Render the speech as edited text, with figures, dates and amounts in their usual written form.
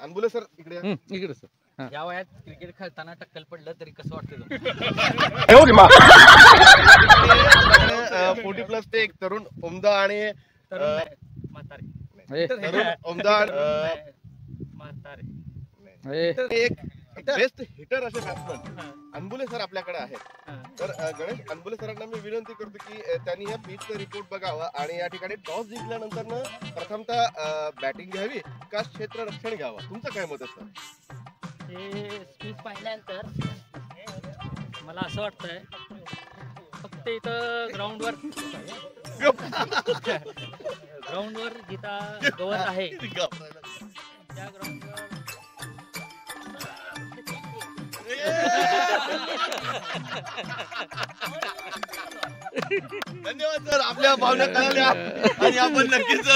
अनबुले sir इकडे इकडे sir. या वयात क्रिकेट खेळताना टक्कल पडलं तरी कसं वाटतं? 40+ ते एक तरुण उमदा आणि म्हातारे तरुण उमदा एक बेस्ट हिटर असे बॅट्समन अनबुले सर आपल्याकडे आहेत. तर गणेश अनबुले सरांना मी विनंती करतो की त्यांनी या पिचचा रिपोर्ट बघावा आणि या ठिकाणी टॉस जिंकल्यानंतर प्रथमतः बॅटिंग घ्यावी का क्षेत्ररक्षण घ्यावं, तुमचं काय मत आहे सर? हे स्पीच पाहिल्यानंतर मला असं वाटतंय फक्त इथं ग्राउंडवर जिथं गवत आहे त्या ग्राउंडवर धन्यवाद सर, आपल्या भावना कळल्या आणि आपण नक्कीच